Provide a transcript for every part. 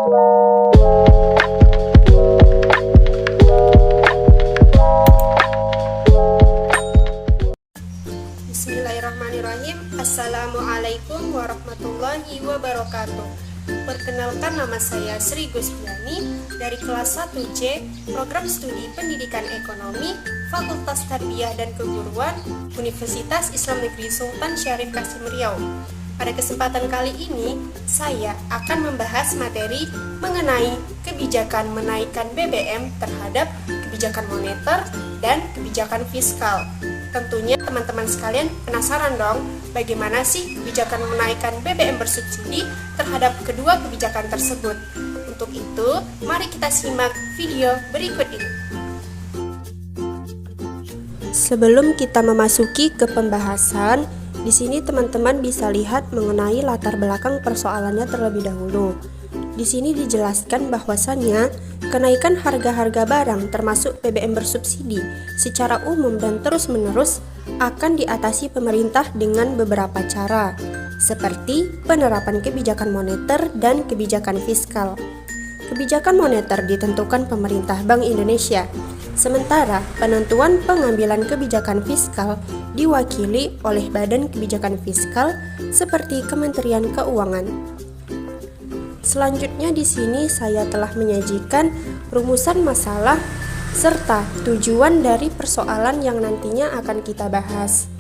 Bismillahirrahmanirrahim. Assalamualaikum warahmatullahi wabarakatuh. Perkenalkan, nama saya Sri Gusdiani dari kelas 1C Program Studi Pendidikan Ekonomi Fakultas Tarbiyah dan Keguruan Universitas Islam Negeri Sultan Syarif Qasim Riau. Pada kesempatan kali ini, saya akan membahas materi mengenai kebijakan menaikkan BBM terhadap kebijakan moneter dan kebijakan fiskal. Tentunya teman-teman sekalian penasaran dong, bagaimana sih kebijakan menaikkan BBM bersubsidi terhadap kedua kebijakan tersebut. Untuk itu, mari kita simak video berikut ini. Sebelum kita memasuki ke pembahasan, di sini teman-teman bisa lihat mengenai latar belakang persoalannya terlebih dahulu. Di sini dijelaskan bahwasannya kenaikan harga-harga barang termasuk BBM bersubsidi secara umum dan terus-menerus akan diatasi pemerintah dengan beberapa cara, seperti penerapan kebijakan moneter dan kebijakan fiskal. Kebijakan moneter ditentukan pemerintah Bank Indonesia, sementara penentuan pengambilan kebijakan fiskal diwakili oleh Badan Kebijakan Fiskal seperti Kementerian Keuangan. Selanjutnya di sini saya telah menyajikan rumusan masalah serta tujuan dari persoalan yang nantinya akan kita bahas.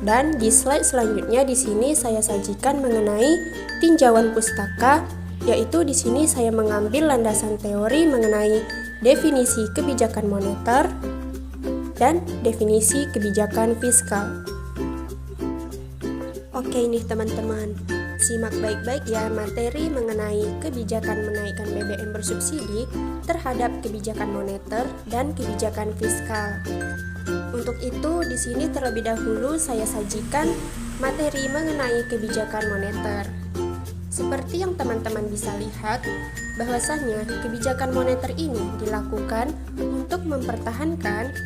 Dan di slide selanjutnya di sini saya sajikan mengenai tinjauan pustaka, yaitu di sini saya mengambil landasan teori mengenai definisi kebijakan moneter dan definisi kebijakan fiskal. Oke nih teman-teman, simak baik-baik ya materi mengenai kebijakan menaikkan BBM bersubsidi terhadap kebijakan moneter dan kebijakan fiskal. Untuk itu, di sini terlebih dahulu saya sajikan materi mengenai kebijakan moneter. Seperti yang teman-teman bisa lihat, bahwasannya kebijakan moneter ini dilakukan untuk mempertahankan,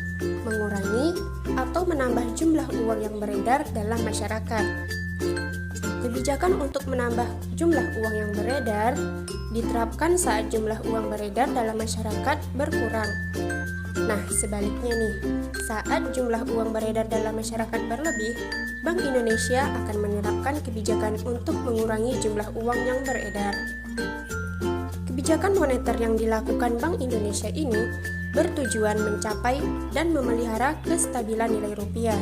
mengurangi, atau menambah jumlah uang yang beredar dalam masyarakat. Kebijakan untuk menambah jumlah uang yang beredar diterapkan saat jumlah uang beredar dalam masyarakat berkurang. Nah, sebaliknya nih, saat jumlah uang beredar dalam masyarakat berlebih, Bank Indonesia akan menerapkan kebijakan untuk mengurangi jumlah uang yang beredar. Kebijakan moneter yang dilakukan Bank Indonesia ini bertujuan mencapai dan memelihara kestabilan nilai rupiah.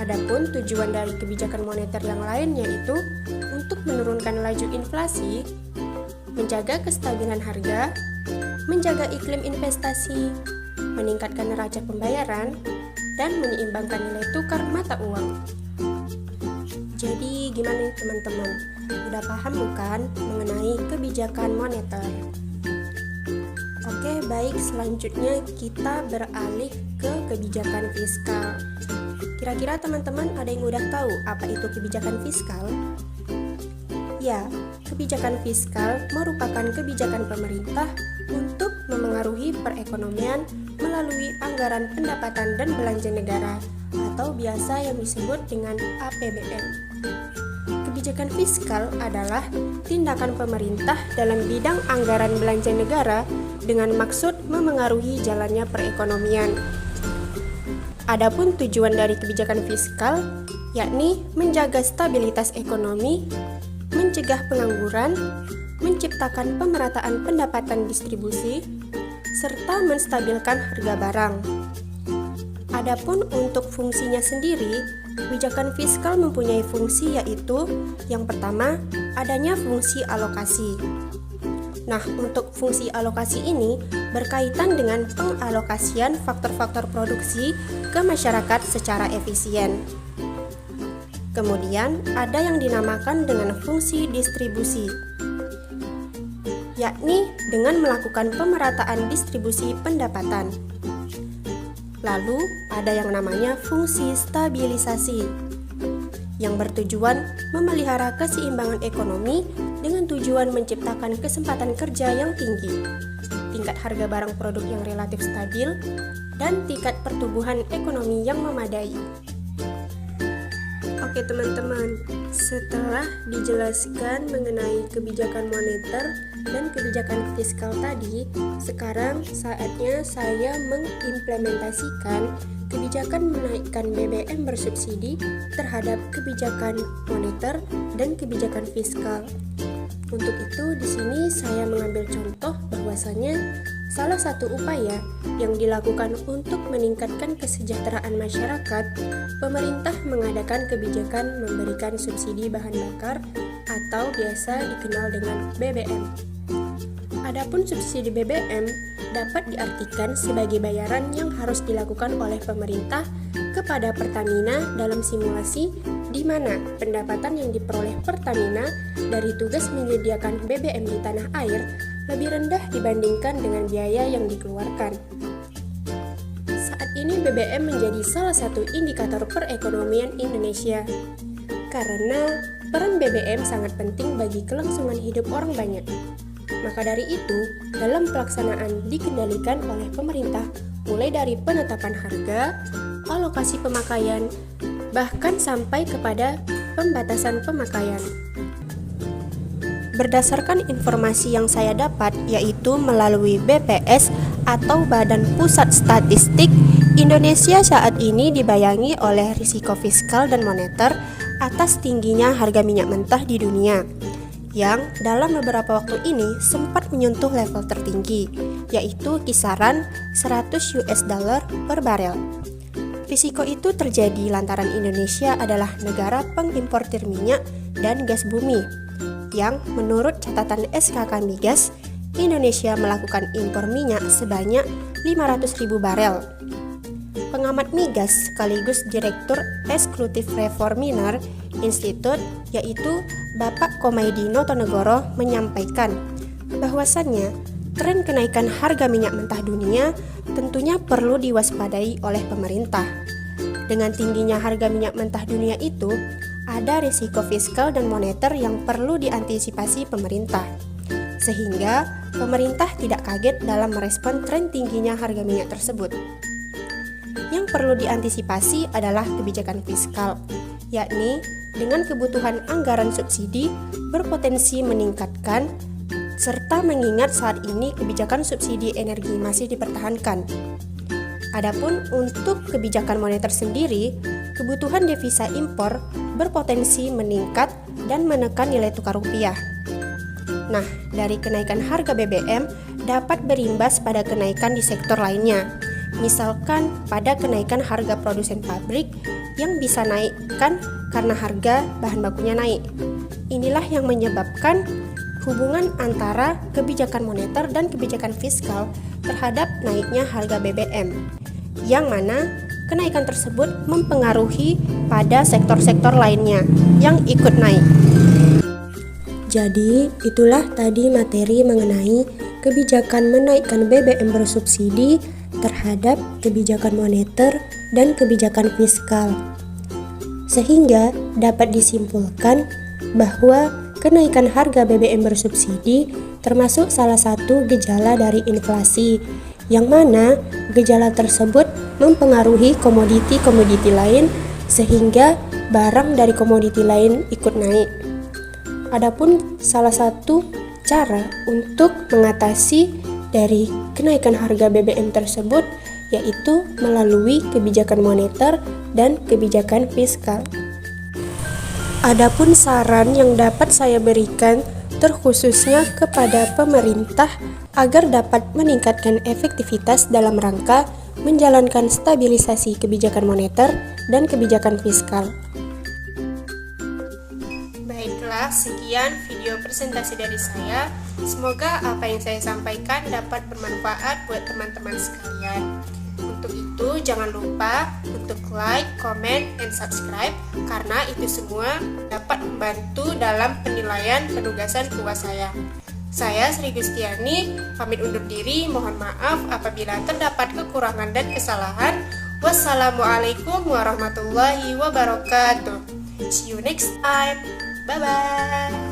Adapun tujuan dari kebijakan moneter yang lain yaitu untuk menurunkan laju inflasi, menjaga kestabilan harga, menjaga iklim investasi, meningkatkan neraca pembayaran, dan menyeimbangkan nilai tukar mata uang. Jadi gimana nih teman-teman? Udah paham bukan mengenai kebijakan moneter? Oke, baik, selanjutnya kita beralih ke kebijakan fiskal. Kira-kira teman-teman ada yang udah tahu apa itu kebijakan fiskal? Ya, kebijakan fiskal merupakan kebijakan pemerintah untuk memengaruhi perekonomian melalui anggaran pendapatan dan belanja negara atau biasa yang disebut dengan APBN. Kebijakan fiskal adalah tindakan pemerintah dalam bidang anggaran belanja negara dengan maksud memengaruhi jalannya perekonomian. Adapun tujuan dari kebijakan fiskal yakni menjaga stabilitas ekonomi, mencegah pengangguran, menciptakan pemerataan pendapatan distribusi, serta menstabilkan harga barang. Adapun untuk fungsinya sendiri, kebijakan fiskal mempunyai fungsi yaitu yang pertama, adanya fungsi alokasi. Nah, untuk fungsi alokasi ini berkaitan dengan pengalokasian faktor-faktor produksi ke masyarakat secara efisien. Kemudian, ada yang dinamakan dengan fungsi distribusi, yakni dengan melakukan pemerataan distribusi pendapatan. Lalu, ada yang namanya fungsi stabilisasi, yang bertujuan memelihara keseimbangan ekonomi dengan tujuan menciptakan kesempatan kerja yang tinggi, tingkat harga barang produk yang relatif stabil, dan tingkat pertumbuhan ekonomi yang memadai. Oke teman-teman, setelah dijelaskan mengenai kebijakan moneter dan kebijakan fiskal tadi, sekarang saatnya saya mengimplementasikan kebijakan menaikkan BBM bersubsidi terhadap kebijakan moneter dan kebijakan fiskal. Untuk itu, di sini saya mengambil contoh bahwasanya salah satu upaya yang dilakukan untuk meningkatkan kesejahteraan masyarakat, pemerintah mengadakan kebijakan memberikan subsidi bahan bakar atau biasa dikenal dengan BBM. Adapun subsidi BBM dapat diartikan sebagai bayaran yang harus dilakukan oleh pemerintah kepada Pertamina dalam simulasi di mana pendapatan yang diperoleh Pertamina dari tugas menyediakan BBM di tanah air lebih rendah dibandingkan dengan biaya yang dikeluarkan. Saat ini BBM menjadi salah satu indikator perekonomian Indonesia karena peran BBM sangat penting bagi kelangsungan hidup orang banyak. Maka dari itu, dalam pelaksanaan dikendalikan oleh pemerintah mulai dari penetapan harga, alokasi pemakaian, bahkan sampai kepada pembatasan pemakaian. Berdasarkan informasi yang saya dapat, yaitu melalui BPS atau Badan Pusat Statistik, Indonesia saat ini dibayangi oleh risiko fiskal dan moneter atas tingginya harga minyak mentah di dunia, yang dalam beberapa waktu ini sempat menyentuh level tertinggi, yaitu kisaran 100 US dollar per barel. Risiko itu terjadi lantaran Indonesia adalah negara pengimportir minyak dan gas bumi, yang menurut catatan SKK Migas, Indonesia melakukan impor minyak sebanyak 500.000 barel. Pengamat migas sekaligus Direktur Eksekutif Reforminer Institute, yaitu Bapak Komaydi Notonegoro, menyampaikan bahwasannya tren kenaikan harga minyak mentah dunia tentunya perlu diwaspadai oleh pemerintah. Dengan tingginya harga minyak mentah dunia itu, ada risiko fiskal dan moneter yang perlu diantisipasi pemerintah, sehingga pemerintah tidak kaget dalam merespon tren tingginya harga minyak tersebut. Yang perlu diantisipasi adalah kebijakan fiskal, yakni dengan kebutuhan anggaran subsidi berpotensi meningkatkan, serta mengingat saat ini kebijakan subsidi energi masih dipertahankan. Adapun untuk kebijakan moneter sendiri, kebutuhan devisa impor berpotensi meningkat dan menekan nilai tukar rupiah. Nah, dari kenaikan harga BBM dapat berimbas pada kenaikan di sektor lainnya. Misalkan pada kenaikan harga produsen pabrik yang bisa naikkan karena harga bahan bakunya naik. Inilah yang menyebabkan hubungan antara kebijakan moneter dan kebijakan fiskal terhadap naiknya harga BBM, yang mana kenaikan tersebut mempengaruhi pada sektor-sektor lainnya yang ikut naik. Jadi, itulah tadi materi mengenai kebijakan menaikkan BBM bersubsidi terhadap kebijakan moneter dan kebijakan fiskal. Sehingga dapat disimpulkan bahwa kenaikan harga BBM bersubsidi termasuk salah satu gejala dari inflasi, yang mana gejala tersebut mempengaruhi komoditi-komoditi lain sehingga barang dari komoditi lain ikut naik. Adapun salah satu cara untuk mengatasi dari kenaikan harga BBM tersebut yaitu melalui kebijakan moneter dan kebijakan fiskal. Adapun saran yang dapat saya berikan terkhususnya kepada pemerintah agar dapat meningkatkan efektivitas dalam rangka menjalankan stabilisasi kebijakan moneter dan kebijakan fiskal. Baiklah, sekian video presentasi dari saya. Semoga apa yang saya sampaikan dapat bermanfaat buat teman-teman sekalian. Untuk itu, jangan lupa untuk like, comment, and subscribe karena itu semua dapat membantu dalam penilaian penugasan kuas saya. Saya Sri Gustiani, pamit undur diri. Mohon maaf apabila terdapat kekurangan dan kesalahan. Wassalamualaikum warahmatullahi wabarakatuh. See you next time. Bye-bye.